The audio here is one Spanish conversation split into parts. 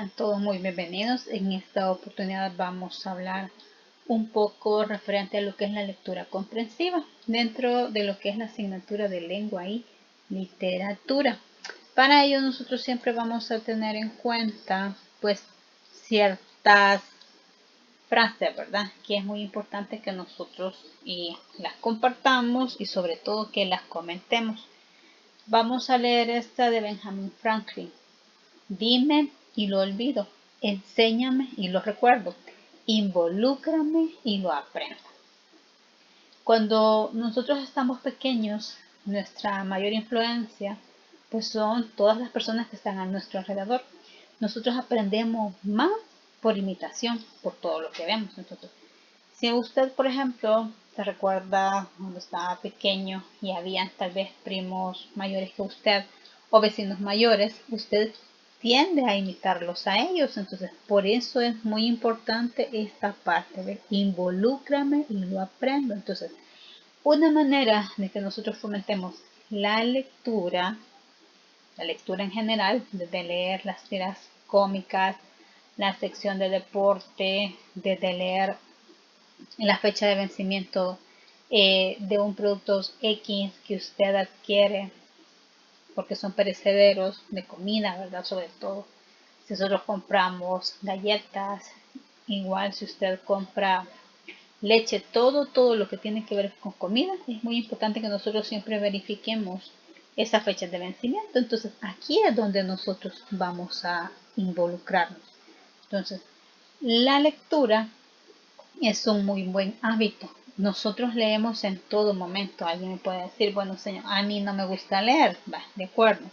Sean todos muy bienvenidos. En esta oportunidad vamos a hablar un poco referente a lo que es la lectura comprensiva dentro de lo que es la asignatura de lengua y literatura. Para ello nosotros siempre vamos a tener en cuenta pues ciertas frases, ¿verdad? Que es muy importante que nosotros las compartamos y sobre todo que las comentemos. Vamos a leer esta de Benjamin Franklin. Dime y lo olvido, enséñame y lo recuerdo, involúcrame y lo aprendo. Cuando nosotros estamos pequeños, nuestra mayor influencia pues son todas las personas que están a nuestro alrededor. Nosotros aprendemos más por imitación, por todo lo que vemos. Entonces, si usted, por ejemplo, se recuerda cuando estaba pequeño y había tal vez primos mayores que usted o vecinos mayores, usted tiende a imitarlos a ellos. Entonces, por eso es muy importante esta parte de involúcrame y lo aprendo. Entonces, una manera de que nosotros fomentemos la lectura en general, desde leer las tiras cómicas, la sección de deporte, desde leer la fecha de vencimiento de un producto X que usted adquiere porque son perecederos de comida, ¿verdad? Sobre todo si nosotros compramos galletas, igual si usted compra leche, todo lo que tiene que ver con comida, es muy importante que nosotros siempre verifiquemos esa fecha de vencimiento. Entonces aquí es donde nosotros vamos a involucrarnos. Entonces la lectura es un muy buen hábito. Nosotros leemos en todo momento. Alguien me puede decir, bueno, señor, a mí no me gusta leer. Va, de acuerdo.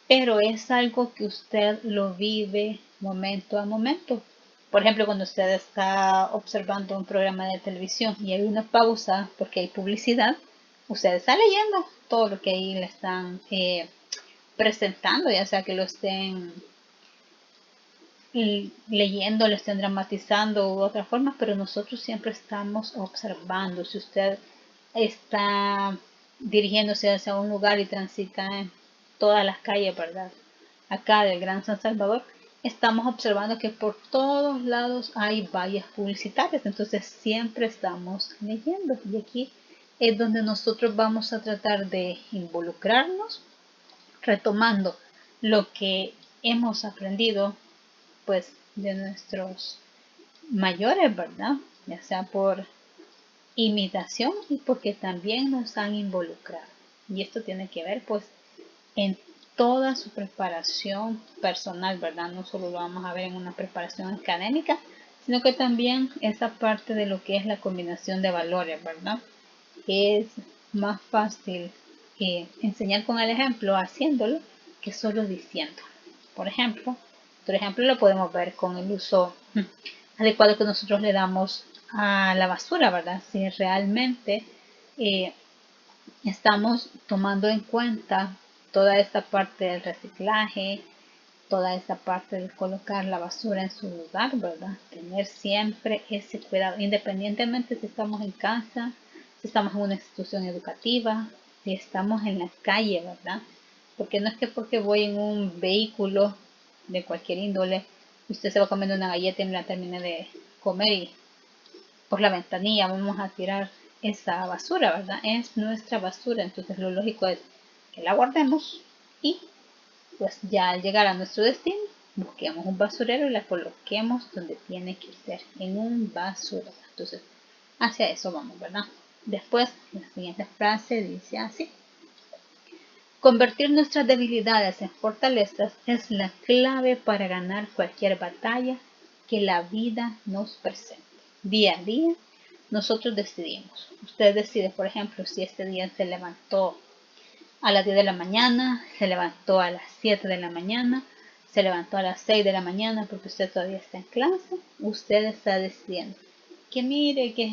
Pero es algo que usted lo vive momento a momento. Por ejemplo, cuando usted está observando un programa de televisión y hay una pausa porque hay publicidad, usted está leyendo todo lo que ahí le están presentando, ya sea que lo estén leyendo, lo estén dramatizando u otra forma, pero nosotros siempre estamos observando. Si usted está dirigiéndose hacia un lugar y transita en todas las calles, ¿verdad? Acá del Gran San Salvador, estamos observando que por todos lados hay vallas publicitarias, entonces siempre estamos leyendo y aquí es donde nosotros vamos a tratar de involucrarnos, retomando lo que hemos aprendido pues de nuestros mayores, ¿verdad? Ya sea por imitación y porque también nos han involucrado. Y esto tiene que ver pues en toda su preparación personal, ¿verdad? No solo lo vamos a ver en una preparación académica, sino que también esa parte de lo que es la combinación de valores, ¿verdad? Es más fácil enseñar con el ejemplo haciéndolo que solo diciendo. Por ejemplo, otro ejemplo lo podemos ver con el uso adecuado que nosotros le damos a la basura, ¿verdad? Si realmente estamos tomando en cuenta toda esta parte del reciclaje, toda esta parte de colocar la basura en su lugar, ¿verdad? Tener siempre ese cuidado, independientemente si estamos en casa, si estamos en una institución educativa, si estamos en la calle, ¿verdad? Porque no es que porque voy en un vehículo de cualquier índole, usted se va comiendo una galleta y me la termine de comer y por la ventanilla vamos a tirar esa basura, ¿verdad? Es nuestra basura, entonces lo lógico es que la guardemos y pues ya al llegar a nuestro destino busquemos un basurero y la coloquemos donde tiene que ser, en un basurero. Entonces hacia eso vamos, ¿verdad? Después la siguiente frase dice así: convertir nuestras debilidades en fortalezas es la clave para ganar cualquier batalla que la vida nos presente. Día a día nosotros decidimos. Usted decide, por ejemplo, si este día se levantó a las 10 de la mañana, se levantó a las 7 de la mañana, se levantó a las 6 de la mañana porque usted todavía está en clase. Usted está decidiendo que mire que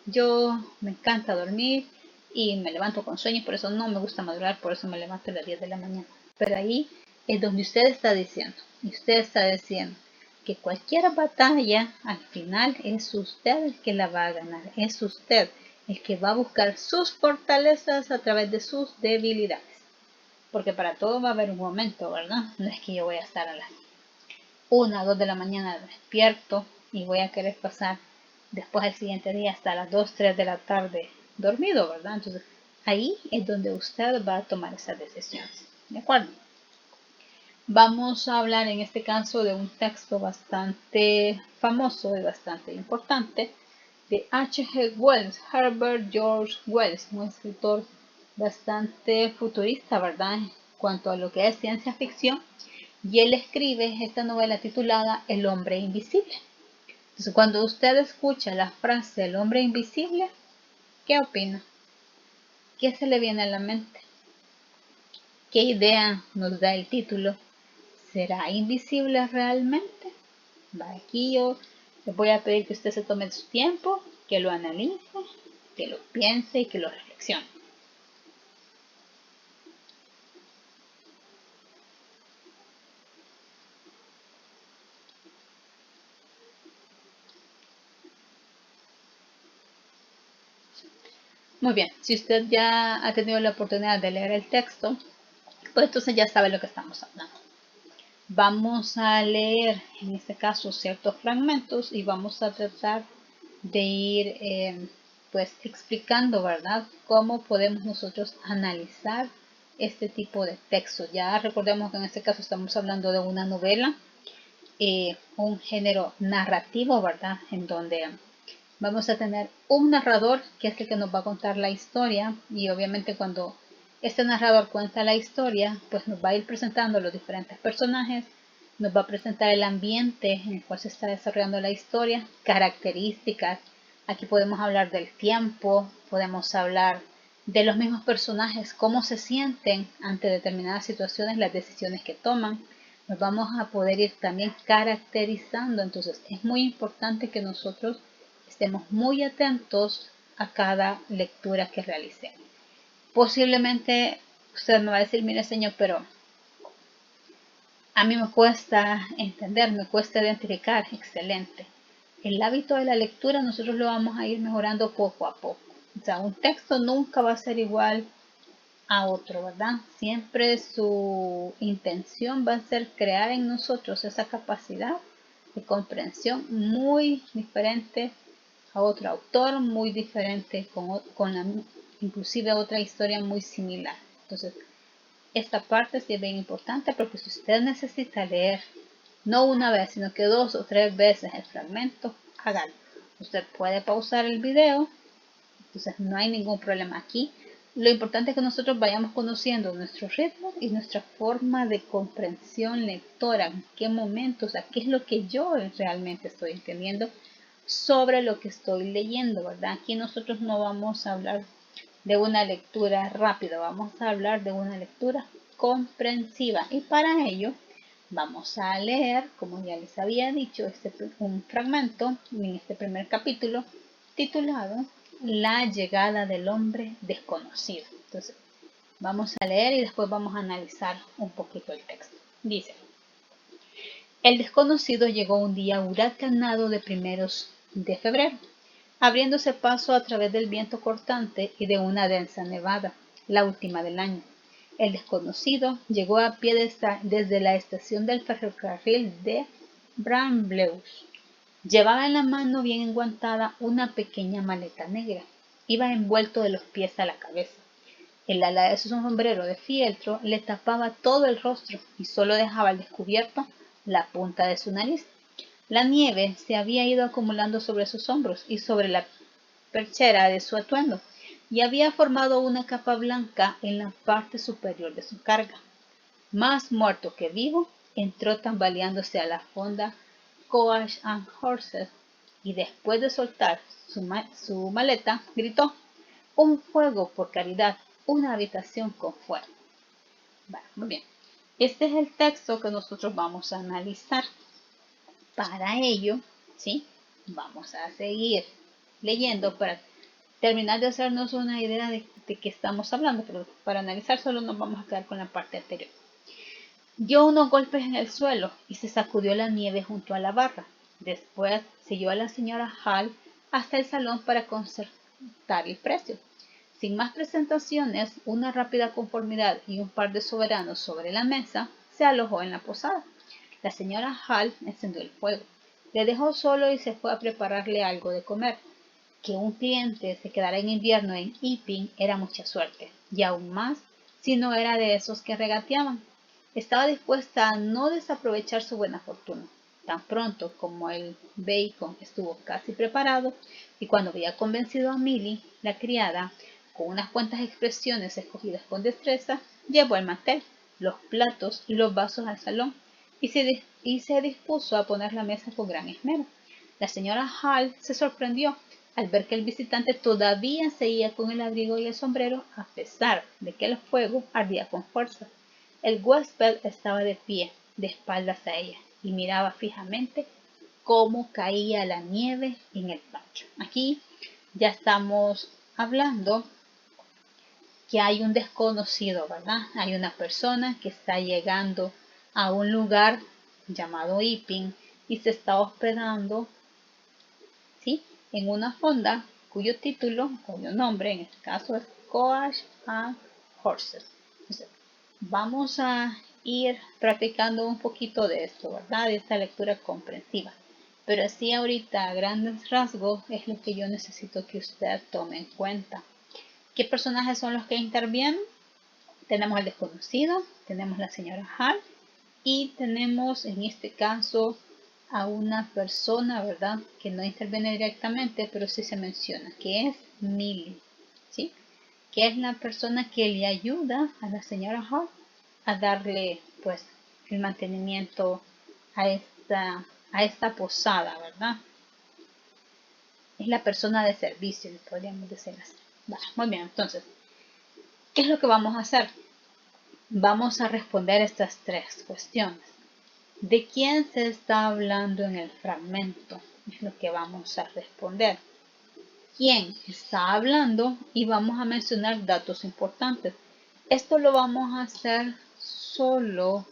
yo me encanta dormir y me levanto con sueño, por eso no me gusta madrugar, por eso me levanto a las 10 de la mañana. Pero ahí es donde usted está diciendo, y usted está diciendo que cualquier batalla al final es usted el que la va a ganar, es usted el que va a buscar sus fortalezas a través de sus debilidades. Porque para todo va a haber un momento, ¿verdad? No es que yo voy a estar a las 1 o 2 de la mañana despierto y voy a querer pasar después al siguiente día hasta las 2, 3 de la tarde dormido, ¿verdad? Entonces ahí es donde usted va a tomar esas decisiones, ¿de acuerdo? Vamos a hablar en este caso de un texto bastante famoso y bastante importante de H.G. Wells, Herbert George Wells, un escritor bastante futurista, ¿verdad? En cuanto a lo que es ciencia ficción, y él escribe esta novela titulada El hombre invisible. Entonces, cuando usted escucha la frase El hombre invisible, ¿qué opina? ¿Qué se le viene a la mente? ¿Qué idea nos da el título? ¿Será invisible realmente? Aquí yo le voy a pedir que usted se tome su tiempo, que lo analice, que lo piense y que lo reflexione. Muy bien, si usted ya ha tenido la oportunidad de leer el texto, pues entonces ya sabe lo que estamos hablando. Vamos a leer en este caso ciertos fragmentos y vamos a tratar de ir pues explicando, ¿verdad?, cómo podemos nosotros analizar este tipo de texto. Ya recordemos que en este caso estamos hablando de una novela, un género narrativo, ¿verdad?, en donde vamos a tener un narrador que es el que nos va a contar la historia, y obviamente cuando este narrador cuenta la historia, pues nos va a ir presentando los diferentes personajes, nos va a presentar el ambiente en el cual se está desarrollando la historia, características. Aquí podemos hablar del tiempo, podemos hablar de los mismos personajes, cómo se sienten ante determinadas situaciones, las decisiones que toman. Nos vamos a poder ir también caracterizando. Entonces es muy importante que nosotros estemos muy atentos a cada lectura que realicemos. Posiblemente usted me va a decir, mire señor, pero a mí me cuesta entender, me cuesta identificar. Excelente. El hábito de la lectura nosotros lo vamos a ir mejorando poco a poco. O sea, un texto nunca va a ser igual a otro, ¿verdad? Siempre su intención va a ser crear en nosotros esa capacidad de comprensión muy diferente a otro autor, muy diferente con la, inclusive otra historia muy similar. Entonces, esta parte sí es bien importante, porque si usted necesita leer no una vez, sino que 2 o 3 veces el fragmento, hágalo. Usted puede pausar el video, entonces no hay ningún problema aquí. Lo importante es que nosotros vayamos conociendo nuestro ritmo y nuestra forma de comprensión lectora, en qué momento, o sea, qué es lo que yo realmente estoy entendiendo sobre lo que estoy leyendo, ¿verdad? Aquí nosotros no vamos a hablar de una lectura rápida, vamos a hablar de una lectura comprensiva, y para ello vamos a leer, como ya les había dicho, un fragmento en este primer capítulo titulado La llegada del hombre desconocido. Entonces vamos a leer y después vamos a analizar un poquito el texto. Dice: el desconocido llegó un día huracanado de primeros de febrero, abriéndose paso a través del viento cortante y de una densa nevada, la última del año. El desconocido llegó a pie desde la estación del ferrocarril de Brambleush. Llevaba en la mano bien enguantada una pequeña maleta negra. Iba envuelto de los pies a la cabeza. El ala de su sombrero de fieltro le tapaba todo el rostro y solo dejaba al descubierto la punta de su nariz. La nieve se había ido acumulando sobre sus hombros y sobre la perchera de su atuendo, y había formado una capa blanca en la parte superior de su carga. Más muerto que vivo, entró tambaleándose a la fonda Coach and Horses, y después de soltar su maleta, gritó: un fuego, por caridad, una habitación con fuego. Bueno, muy bien. Este es el texto que nosotros vamos a analizar. Para ello, ¿sí?, vamos a seguir leyendo para terminar de hacernos una idea de qué estamos hablando, pero para analizar solo nos vamos a quedar con la parte anterior. Dio unos golpes en el suelo y se sacudió la nieve junto a la barra. Después siguió a la señora Hall hasta el salón para concertar el precio. Sin más presentaciones, una rápida conformidad y un par de soberanos sobre la mesa, se alojó en la posada. La señora Hall encendió el fuego. Le dejó solo y se fue a prepararle algo de comer. Que un cliente se quedara en invierno en Epping era mucha suerte, y aún más si no era de esos que regateaban. Estaba dispuesta a no desaprovechar su buena fortuna. Tan pronto como el bacon estuvo casi preparado, y cuando había convencido a Milly, la criada, con unas cuantas expresiones escogidas con destreza, llevó el mantel, los platos y los vasos al salón, y se dispuso a poner la mesa con gran esmero. La señora Hall se sorprendió al ver que el visitante todavía seguía con el abrigo y el sombrero, a pesar de que el fuego ardía con fuerza. El huésped estaba de pie, de espaldas a ella, y miraba fijamente cómo caía la nieve en el patio. Aquí ya estamos hablando que hay un desconocido, ¿verdad? Hay una persona que está llegando a un lugar llamado Epping y se está hospedando, ¿sí?, en una fonda cuyo título, cuyo nombre en este caso es Coach and Horses. Entonces, vamos a ir practicando un poquito de esto, ¿verdad? De esta lectura comprensiva. Pero así ahorita a grandes rasgos es lo que yo necesito que usted tome en cuenta. ¿Qué personajes son los que intervienen? Tenemos al desconocido, tenemos la señora Hall y tenemos en este caso a una persona, ¿verdad?, que no interviene directamente, pero sí se menciona, que es Milly, ¿sí?, que es la persona que le ayuda a la señora Hall a darle, pues, el mantenimiento a esta posada, ¿verdad? Es la persona de servicio, podríamos decir así. Vale, muy bien, entonces, ¿qué es lo que vamos a hacer? Vamos a responder estas tres cuestiones. ¿De quién se está hablando en el fragmento? Es lo que vamos a responder. ¿Quién está hablando? Y vamos a mencionar datos importantes. Esto lo vamos a hacer solo,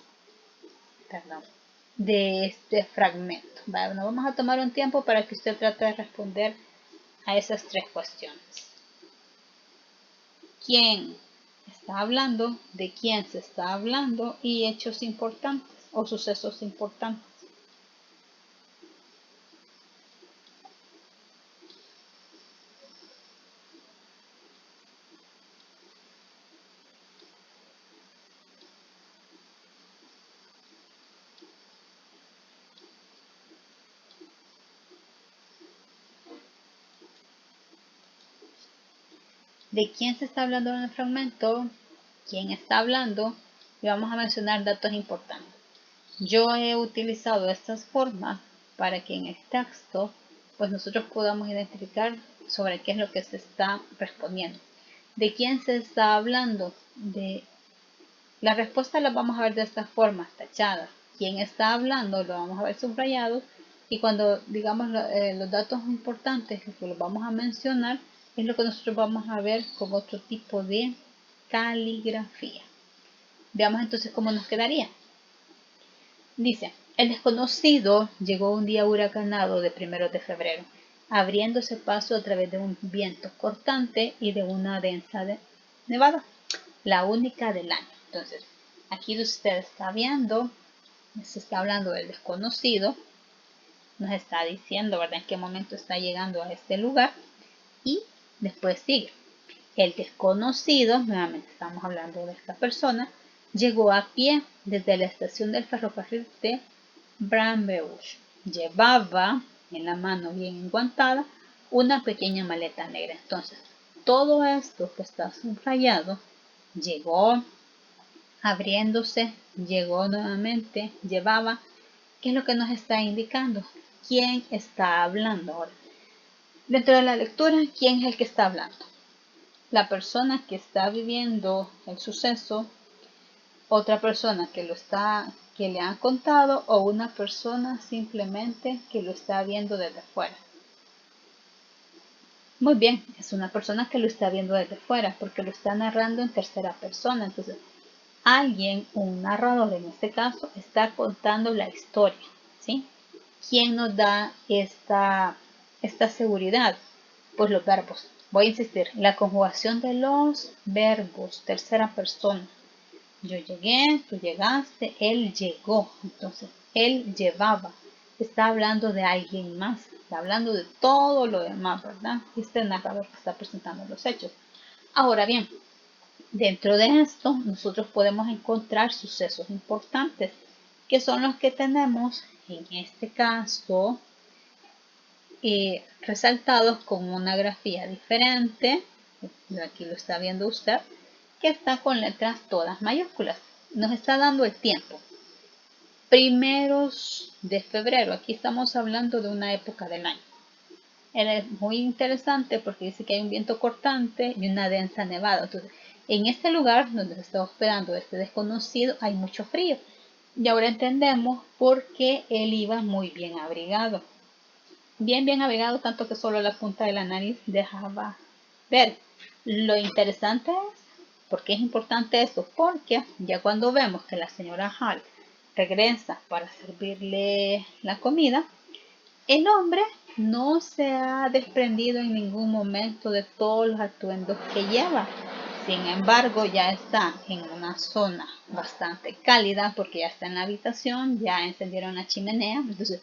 de este fragmento. ¿Vale? Nos vamos a tomar un tiempo para que usted trate de responder a esas tres cuestiones. ¿Quién está hablando? ¿De quién se está hablando? Y hechos importantes o sucesos importantes. ¿De quién se está hablando en el fragmento? ¿Quién está hablando? Y vamos a mencionar datos importantes. Yo he utilizado estas formas para que en el texto pues nosotros podamos identificar sobre qué es lo que se está respondiendo. ¿De quién se está hablando? La respuesta la vamos a ver de esta forma, tachada. ¿Quién está hablando? Lo vamos a ver subrayado. Y cuando digamos los datos importantes, que los vamos a mencionar, es lo que nosotros vamos a ver con otro tipo de caligrafía. Veamos entonces cómo nos quedaría. Dice, el desconocido llegó un día huracanado de 1 de febrero, abriéndose paso a través de un viento cortante y de una densa nevada, la única del año. Entonces, aquí usted está viendo, se está hablando del desconocido, nos está diciendo, ¿verdad?, en qué momento está llegando a este lugar, y después sigue. El desconocido, nuevamente estamos hablando de esta persona, llegó a pie desde la estación del ferrocarril de Bramblehurst. Llevaba en la mano bien enguantada una pequeña maleta negra. Entonces, todo esto que está subrayado, llegó, abriéndose, llegó nuevamente, llevaba, ¿qué es lo que nos está indicando? ¿Quién está hablando ahora? Dentro de la lectura, ¿quién es el que está hablando? La persona que está viviendo el suceso, otra persona que le han contado, o una persona simplemente que lo está viendo desde fuera. Muy bien, es una persona que lo está viendo desde fuera porque lo está narrando en tercera persona. Entonces, alguien, un narrador en este caso, está contando la historia, ¿sí? ¿Quién nos da esta seguridad? Pues los verbos. Voy a insistir, la conjugación de los verbos, tercera persona. Yo llegué, tú llegaste, él llegó. Entonces, él llevaba. Está hablando de alguien más, está hablando de todo lo demás, ¿verdad? Este narrador que está presentando los hechos. Ahora bien, dentro de esto nosotros podemos encontrar sucesos importantes, que son los que tenemos en este caso resaltados con una grafía diferente. Aquí lo está viendo usted, que está con letras todas mayúsculas. Nos está dando el tiempo. Primeros de febrero. Aquí estamos hablando de una época del año. Es muy interesante porque dice que hay un viento cortante y una densa nevada. Entonces, en este lugar donde se está hospedando este desconocido hay mucho frío. Y ahora entendemos por qué él iba muy bien abrigado. Bien abrigado, tanto que solo la punta de la nariz dejaba ver. Lo interesante es, ¿por qué es importante esto? Porque ya cuando vemos que la señora Hall regresa para servirle la comida, el hombre no se ha desprendido en ningún momento de todos los atuendos que lleva. Sin embargo, ya está en una zona bastante cálida porque ya está en la habitación, ya encendieron la chimenea. Entonces,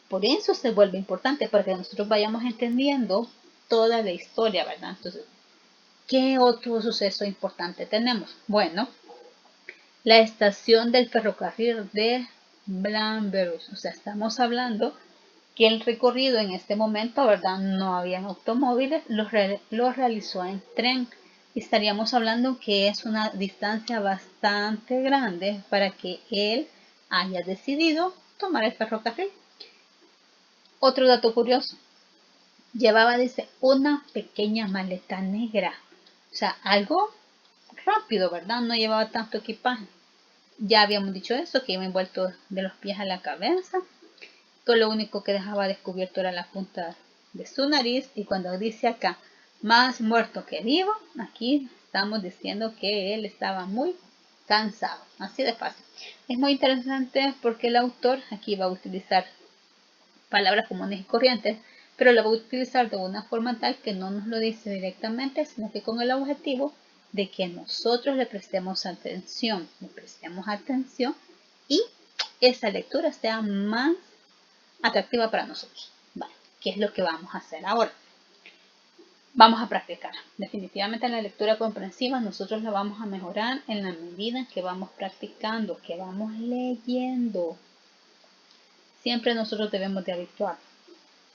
por eso se vuelve importante para que nosotros vayamos entendiendo toda la historia, ¿verdad? Entonces, ¿qué otro suceso importante tenemos? Bueno, la estación del ferrocarril de Blamberus. O sea, estamos hablando que el recorrido en este momento, ¿verdad? No habían automóviles, lo realizó en tren. Estaríamos hablando que es una distancia bastante grande para que él haya decidido tomar el ferrocarril. Otro dato curioso, llevaba, dice, una pequeña maleta negra. O sea, algo rápido, ¿verdad? No llevaba tanto equipaje. Ya habíamos dicho eso, que iba envuelto de los pies a la cabeza. Todo lo único que dejaba descubierto era la punta de su nariz. Y cuando dice acá, más muerto que vivo, aquí estamos diciendo que él estaba muy cansado. Así de fácil. Es muy interesante porque el autor aquí va a utilizar palabras comunes y corrientes, pero lo va a utilizar de una forma tal que no nos lo dice directamente, sino que con el objetivo de que nosotros le prestemos atención y esa lectura sea más atractiva para nosotros. Vale, ¿qué es lo que vamos a hacer ahora? Vamos a practicar. Definitivamente la lectura comprensiva nosotros la vamos a mejorar en la medida que vamos practicando, que vamos leyendo. Siempre nosotros debemos de habituar.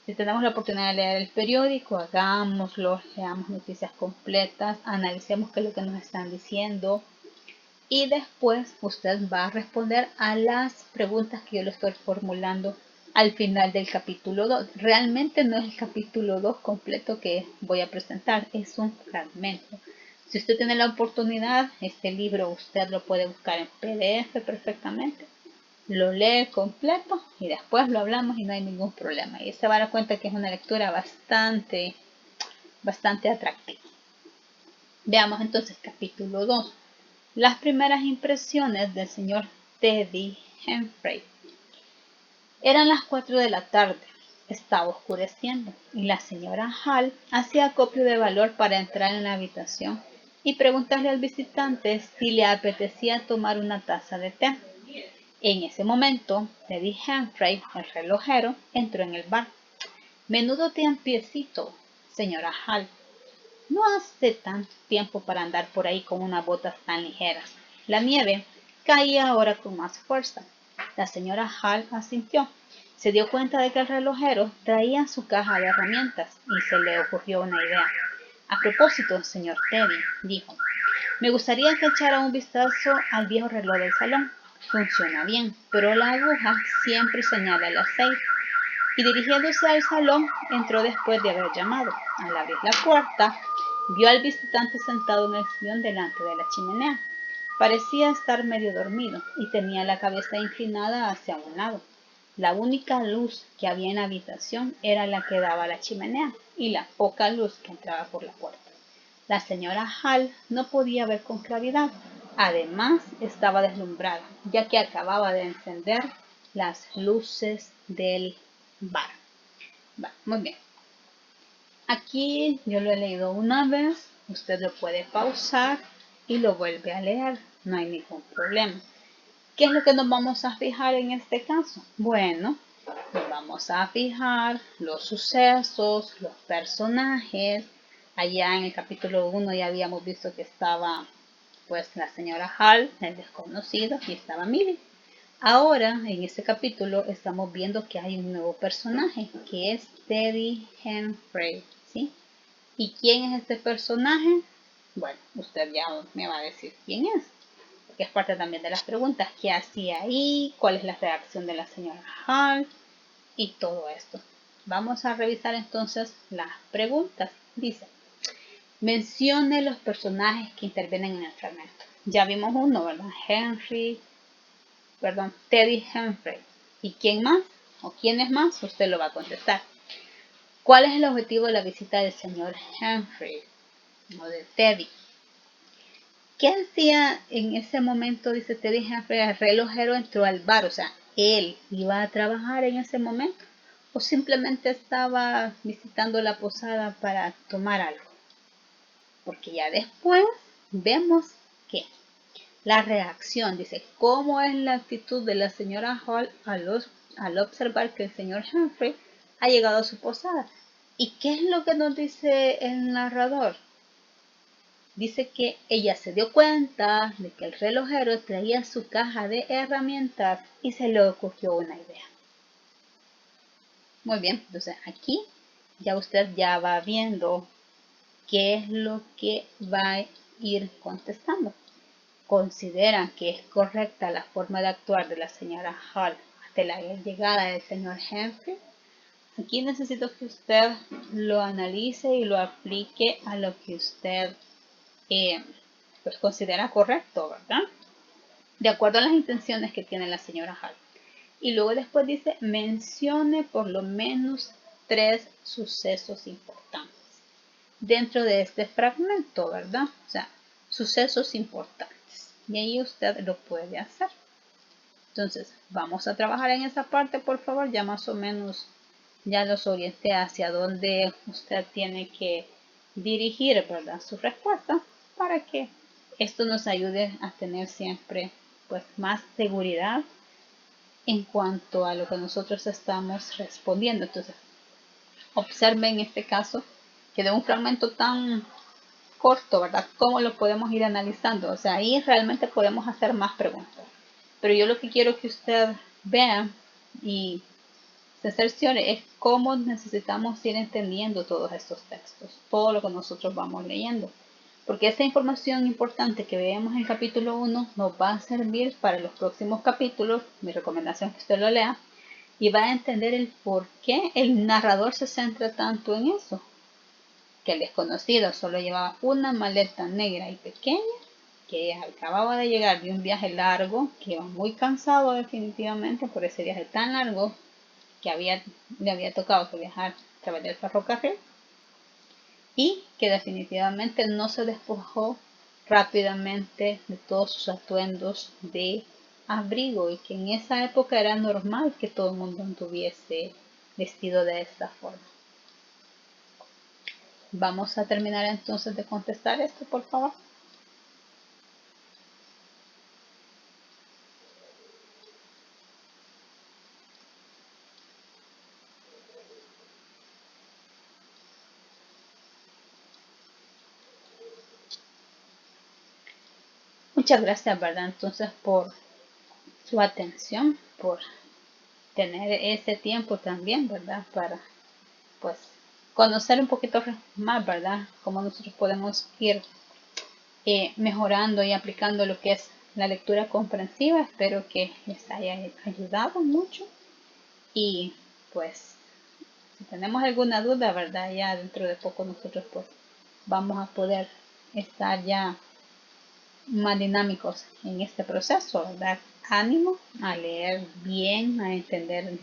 Si tenemos la oportunidad de leer el periódico, hagámoslo, leamos noticias completas, analicemos qué es lo que nos están diciendo y después usted va a responder a las preguntas que yo le estoy formulando al final del capítulo 2. Realmente no es el capítulo 2 completo que voy a presentar, es un fragmento. Si usted tiene la oportunidad, este libro usted lo puede buscar en PDF perfectamente. Lo lee completo y después lo hablamos y no hay ningún problema. Y se va a dar cuenta que es una lectura bastante atractiva. Veamos entonces capítulo 2. Las primeras impresiones del señor Teddy Humphrey. Eran las 4 de la tarde. Estaba oscureciendo y la señora Hall hacía acopio de valor para entrar en la habitación y preguntarle al visitante si le apetecía tomar una taza de té. En ese momento, Teddy Humphrey, el relojero, entró en el bar. Menudo tiempecito, señora Hall. No hace tanto tiempo para andar por ahí con unas botas tan ligeras. La nieve caía ahora con más fuerza. La señora Hall asintió. Se dio cuenta de que el relojero traía su caja de herramientas y se le ocurrió una idea. A propósito, señor Teddy, dijo, me gustaría que echara un vistazo al viejo reloj del salón. Funciona bien, pero la aguja siempre señala las 6. Y dirigiéndose al salón, entró después de haber llamado. Al abrir la puerta, vio al visitante sentado en el sillón delante de la chimenea. Parecía estar medio dormido y tenía la cabeza inclinada hacia un lado. La única luz que había en la habitación era la que daba a la chimenea y la poca luz que entraba por la puerta. La señora Hall no podía ver con claridad. Además, estaba deslumbrada, ya que acababa de encender las luces del bar. Vale, muy bien. Aquí yo lo he leído una vez. Usted lo puede pausar y lo vuelve a leer. No hay ningún problema. ¿Qué es lo que nos vamos a fijar en este caso? Bueno, nos vamos a fijar los sucesos, los personajes. Allá en el capítulo 1 ya habíamos visto que estaba pues la señora Hall, el desconocido, y estaba Millie. Ahora, en este capítulo, estamos viendo que hay un nuevo personaje, que es Teddy Henry, ¿sí? ¿Y quién es este personaje? Bueno, usted ya me va a decir quién es, porque es parte también de las preguntas. ¿Qué hacía ahí? ¿Cuál es la reacción de la señora Hall? Y todo esto. Vamos a revisar entonces las preguntas. Dice, mencione los personajes que intervienen en el fragmento. Ya vimos uno, ¿verdad? Teddy Henry. ¿Y quién más? ¿O quién es más? Usted lo va a contestar. ¿Cuál es el objetivo de la visita del señor Henry? O de Teddy. ¿Qué hacía en ese momento? Dice Teddy Henry, el relojero entró al bar. O sea, él iba a trabajar en ese momento. ¿O simplemente estaba visitando la posada para tomar algo? Porque ya después vemos que la reacción, dice, ¿cómo es la actitud de la señora Hall al observar que el señor Henry ha llegado a su posada? ¿Y qué es lo que nos dice el narrador? Dice que ella se dio cuenta de que el relojero traía su caja de herramientas y se le ocurrió una idea. Muy bien, entonces aquí ya usted ya va viendo qué es lo que va a ir contestando. Considera que es correcta la forma de actuar de la señora Hall ante la llegada del señor Henry. Aquí necesito que usted lo analice y lo aplique a lo que usted pues considera correcto, ¿verdad? De acuerdo a las intenciones que tiene la señora Hall. Y luego después dice, mencione por lo menos 3 sucesos importantes dentro de este fragmento, ¿verdad? O sea, sucesos importantes. Y ahí usted lo puede hacer. Entonces, vamos a trabajar en esa parte, por favor. Ya más o menos ya los orienté hacia dónde usted tiene que dirigir, ¿verdad? Su respuesta para que esto nos ayude a tener siempre pues más seguridad en cuanto a lo que nosotros estamos respondiendo. Entonces, observe en este caso que de un fragmento tan corto, ¿verdad? ¿Cómo lo podemos ir analizando? O sea, ahí realmente podemos hacer más preguntas. Pero yo lo que quiero que usted vea y se cerciore es cómo necesitamos ir entendiendo todos estos textos, todo lo que nosotros vamos leyendo. Porque esa información importante que veamos en capítulo 1 nos va a servir para los próximos capítulos. Mi recomendación es que usted lo lea y va a entender el por qué el narrador se centra tanto en eso. Que el desconocido solo llevaba una maleta negra y pequeña, que acababa de llegar de un viaje largo, que iba muy cansado definitivamente por ese viaje tan largo que le había tocado que viajar a través del ferrocarril, y que definitivamente no se despojó rápidamente de todos sus atuendos de abrigo, y que en esa época era normal que todo el mundo anduviese vestido de esta forma. Vamos a terminar entonces de contestar esto, por favor. Muchas gracias, ¿verdad? Entonces, por su atención, por tener ese tiempo también, ¿verdad? Para, pues, conocer un poquito más, ¿verdad? Cómo nosotros podemos ir mejorando y aplicando lo que es la lectura comprensiva. Espero que les haya ayudado mucho. Y, pues, si tenemos alguna duda, ¿verdad? Ya dentro de poco nosotros, pues, vamos a poder estar ya más dinámicos en este proceso, dar ánimo a leer bien, a entender